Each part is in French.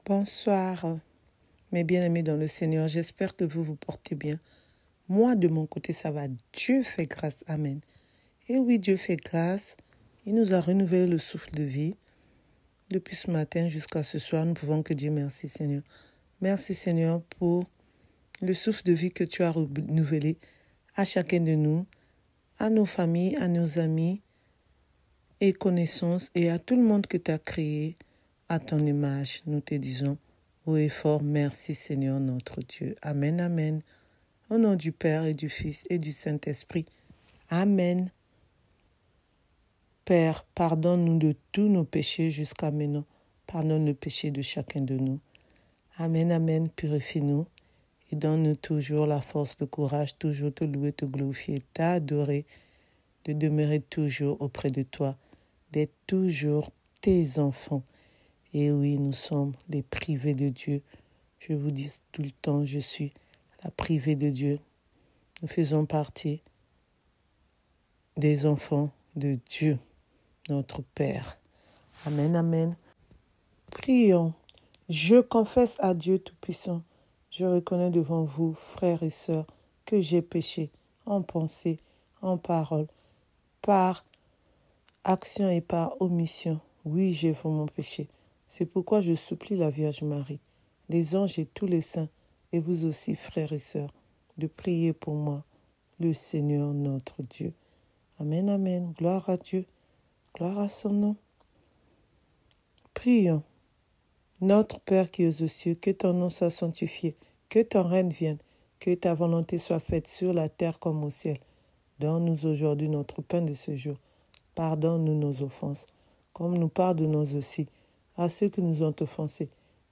Bonsoir, mes bien-aimés dans le Seigneur. J'espère que vous vous portez bien. Moi, de mon côté, ça va. Dieu fait grâce. Amen. Et oui, Dieu fait grâce. Il nous a renouvelé le souffle de vie. Depuis ce matin jusqu'à ce soir, nous pouvons que dire merci, Seigneur. Merci, Seigneur, pour le souffle de vie que tu as renouvelé à chacun de nous, à nos familles, à nos amis et connaissances et à tout le monde que tu as créé à ton image. Nous te disons haut et fort, merci Seigneur notre Dieu. Amen, amen. Au nom du Père et du Fils et du Saint-Esprit. Amen. Père, pardonne-nous de tous nos péchés jusqu'à maintenant. Pardonne le péché de chacun de nous. Amen, amen. Purifie-nous et donne-nous toujours la force, le courage, toujours te louer, te glorifier, t'adorer, de demeurer toujours auprès de toi, d'être toujours tes enfants. Et oui, nous sommes les privés de Dieu. Je vous dis tout le temps, je suis la privée de Dieu. Nous faisons partie des enfants de Dieu, notre Père. Amen, amen. Prions. Je confesse à Dieu Tout-Puissant. Je reconnais devant vous, frères et sœurs, que j'ai péché en pensée, en parole, par action et par omission. Oui, j'ai fait mon péché. C'est pourquoi je supplie la Vierge Marie, les anges et tous les saints, et vous aussi, frères et sœurs, de prier pour moi, le Seigneur notre Dieu. Amen, amen. Gloire à Dieu. Gloire à son nom. Prions. Notre Père qui es aux cieux, que ton nom soit sanctifié, que ton règne vienne, que ta volonté soit faite sur la terre comme au ciel. Donne-nous aujourd'hui notre pain de ce jour. Pardonne-nous nos offenses, comme nous pardonnons aussi à ceux qui nous ont offensés.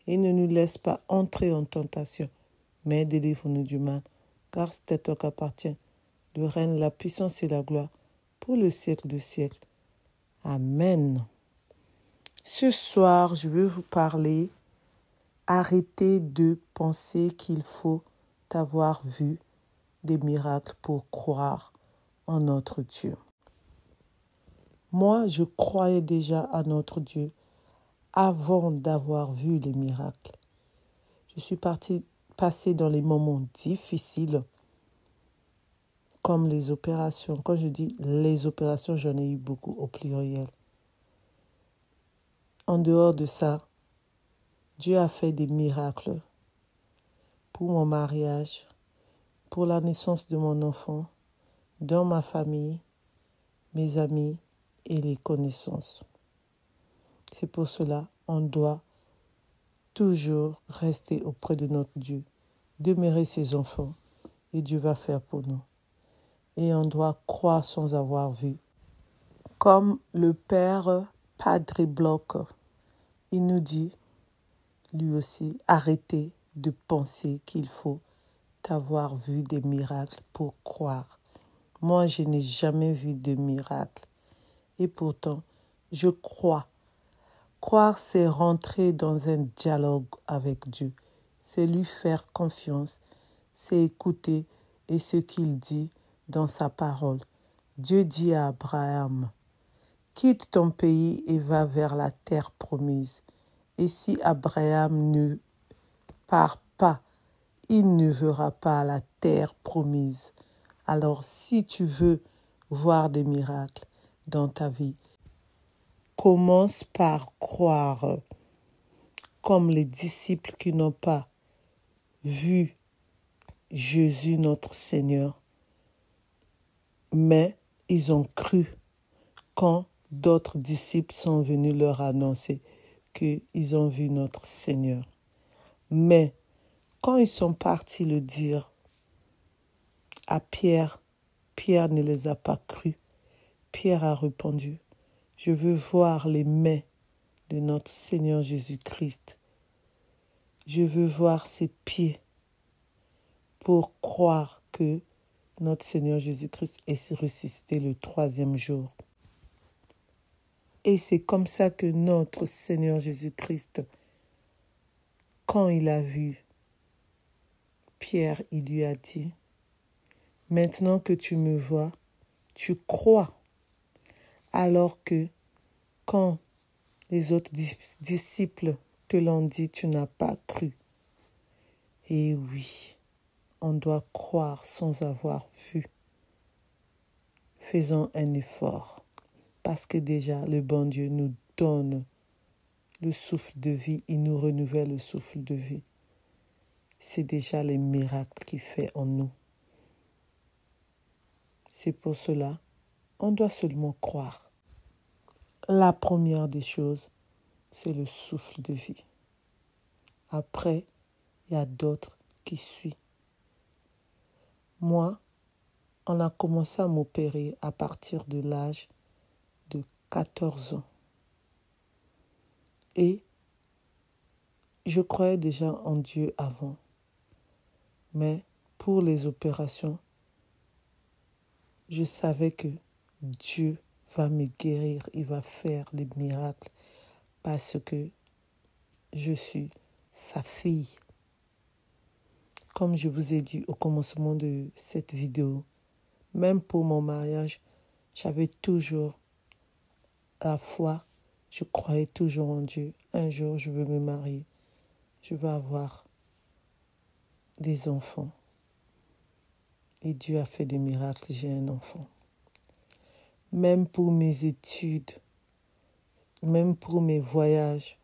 Et ne nous laisse pas entrer en tentation, mais délivre-nous du mal, car c'est à toi qu'appartient le règne, la puissance et la gloire, pour le siècle des siècles. Amen. Ce soir, je veux vous parler. Arrêtez de penser qu'il faut avoir vu des miracles pour croire en notre Dieu. Moi, je croyais déjà à notre Dieu avant d'avoir vu les miracles. Je suis passée dans les moments difficiles, comme les opérations. Quand je dis les opérations, j'en ai eu beaucoup au pluriel. En dehors de ça, Dieu a fait des miracles pour mon mariage, pour la naissance de mon enfant, dans ma famille, mes amis et les connaissances. C'est pour cela qu'on doit toujours rester auprès de notre Dieu, demeurer ses enfants, et Dieu va faire pour nous. Et on doit croire sans avoir vu. Comme le Père Padre Bloch, il nous dit, lui aussi, arrêtez de penser qu'il faut avoir vu des miracles pour croire. Moi, je n'ai jamais vu de miracle. Et pourtant, je crois. Croire, c'est rentrer dans un dialogue avec Dieu. C'est lui faire confiance. C'est écouter et ce qu'il dit dans sa parole. Dieu dit à Abraham, « Quitte ton pays et va vers la terre promise. » Et si Abraham ne part pas, il ne verra pas la terre promise. Alors, si tu veux voir des miracles dans ta vie, commence par croire, comme les disciples qui n'ont pas vu Jésus notre Seigneur, mais ils ont cru quand d'autres disciples sont venus leur annoncer qu'ils ont vu notre Seigneur. Mais quand ils sont partis le dire à Pierre, Pierre ne les a pas crus. Pierre a répondu, « Je veux voir les mains de notre Seigneur Jésus-Christ. Je veux voir ses pieds pour croire que notre Seigneur Jésus-Christ est ressuscité le 3e jour. » Et c'est comme ça que notre Seigneur Jésus-Christ, quand il a vu Pierre, il lui a dit, « Maintenant que tu me vois, tu crois. » Alors que quand les autres disciples te l'ont dit, tu n'as pas cru. Et oui, on doit croire sans avoir vu. Faisons un effort, parce que déjà le bon Dieu nous donne le souffle de vie, il nous renouvelle le souffle de vie. C'est déjà les miracles qu'il fait en nous. C'est pour cela, on doit seulement croire. La première des choses, c'est le souffle de vie. Après, il y a d'autres qui suivent. Moi, on a commencé à m'opérer à partir de l'âge de 14 ans. Et je croyais déjà en Dieu avant. Mais pour les opérations, je savais que Dieu va me guérir, il va faire des miracles parce que je suis sa fille. Comme je vous ai dit au commencement de cette vidéo, même pour mon mariage, j'avais toujours la foi, je croyais toujours en Dieu. Un jour, je veux me marier, je veux avoir des enfants. Et Dieu a fait des miracles, j'ai un enfant. Même pour mes études, même pour mes voyages,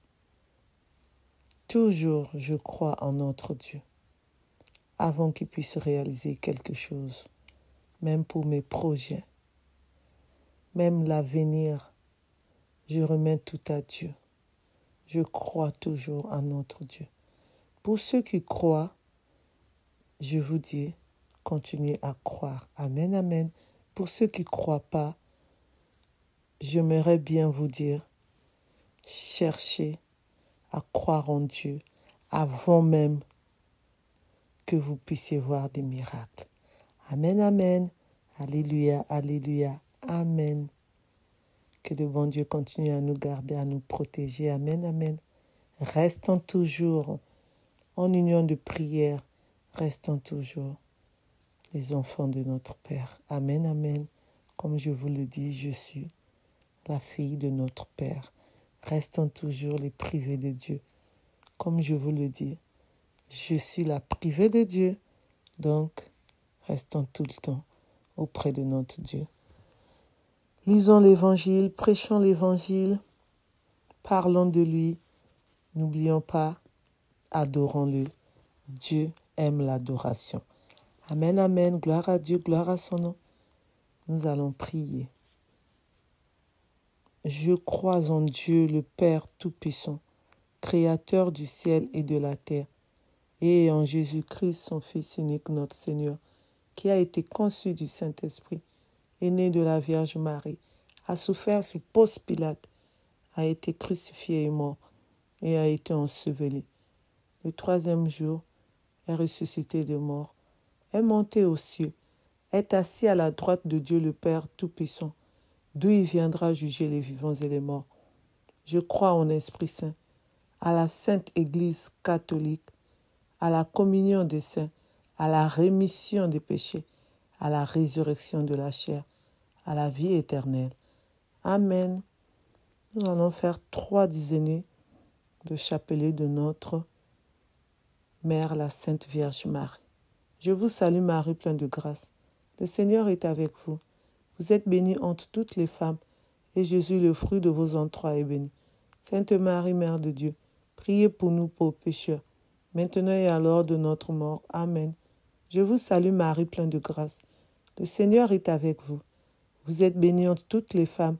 toujours je crois en notre Dieu. Avant qu'il puisse réaliser quelque chose, même pour mes projets, même l'avenir, je remets tout à Dieu. Je crois toujours en notre Dieu. Pour ceux qui croient, je vous dis, continuez à croire. Amen, amen. Pour ceux qui ne croient pas, j'aimerais bien vous dire, cherchez à croire en Dieu avant même que vous puissiez voir des miracles. Amen, amen. Alléluia, alléluia, amen. Que le bon Dieu continue à nous garder, à nous protéger. Amen, amen. Restons toujours en union de prière. Restons toujours les enfants de notre Père. Amen, amen. Comme je vous le dis, je suis la fille de notre Père. Restons toujours les privés de Dieu. Comme je vous le dis, je suis la privée de Dieu. Donc, restons tout le temps auprès de notre Dieu. Lisons l'Évangile, prêchons l'Évangile, parlons de lui. N'oublions pas, adorons-le. Dieu aime l'adoration. Amen, amen. Gloire à Dieu, gloire à son nom. Nous allons prier. Je crois en Dieu, le Père Tout-Puissant, Créateur du ciel et de la terre, et en Jésus-Christ, son Fils unique, notre Seigneur, qui a été conçu du Saint-Esprit, est né de la Vierge Marie, a souffert sous Ponce Pilate, a été crucifié et mort, et a été enseveli. Le troisième jour, est ressuscité de mort, est monté aux cieux, est assis à la droite de Dieu le Père Tout-Puissant, d'où il viendra juger les vivants et les morts. Je crois en Esprit Saint, à la Sainte Église catholique, à la communion des saints, à la rémission des péchés, à la résurrection de la chair, à la vie éternelle. Amen. Nous allons faire 3 dizaines de chapelet de notre Mère, la Sainte Vierge Marie. Je vous salue Marie, pleine de grâce. Le Seigneur est avec vous. Vous êtes bénie entre toutes les femmes, et Jésus, le fruit de vos entrailles, est béni. Sainte Marie, Mère de Dieu, priez pour nous pauvres pécheurs, maintenant et à l'heure de notre mort. Amen. Je vous salue Marie, pleine de grâce. Le Seigneur est avec vous. Vous êtes bénie entre toutes les femmes,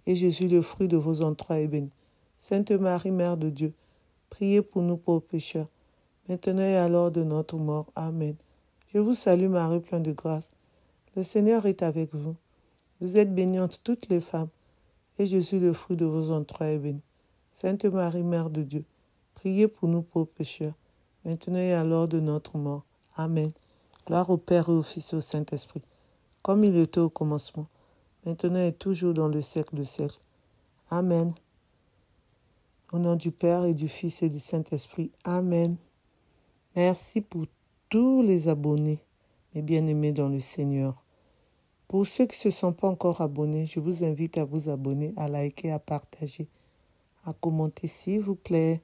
et Jésus, le fruit de vos entrailles, est béni. Sainte Marie, Mère de Dieu, priez pour nous pauvres pécheurs, maintenant et à l'heure de notre mort. Amen. Je vous salue Marie, pleine de grâce. Le Seigneur est avec vous. Vous êtes bénie entre toutes les femmes, et Jésus, le fruit de vos entrailles, est béni. Sainte Marie, Mère de Dieu, priez pour nous pauvres pécheurs, maintenant et à l'heure de notre mort. Amen. Gloire au Père et au Fils et au Saint-Esprit, comme il était au commencement, maintenant et toujours dans le siècle des siècles. Amen. Au nom du Père et du Fils et du Saint-Esprit. Amen. Merci pour tous les abonnés, mes bien-aimés dans le Seigneur. Pour ceux qui ne se sont pas encore abonnés, je vous invite à vous abonner, à liker, à partager, à commenter s'il vous plaît.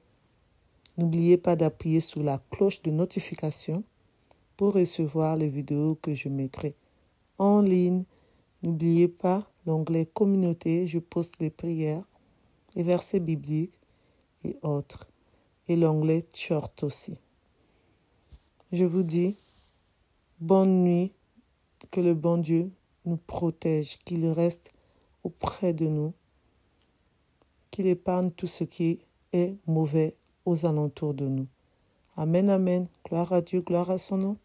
N'oubliez pas d'appuyer sur la cloche de notification pour recevoir les vidéos que je mettrai en ligne. N'oubliez pas l'onglet communauté, je poste les prières, les versets bibliques et autres. Et l'onglet short aussi. Je vous dis bonne nuit, que le bon Dieu nous protège, qu'il reste auprès de nous, qu'il épargne tout ce qui est mauvais aux alentours de nous. Amen, amen. Gloire à Dieu, gloire à son nom.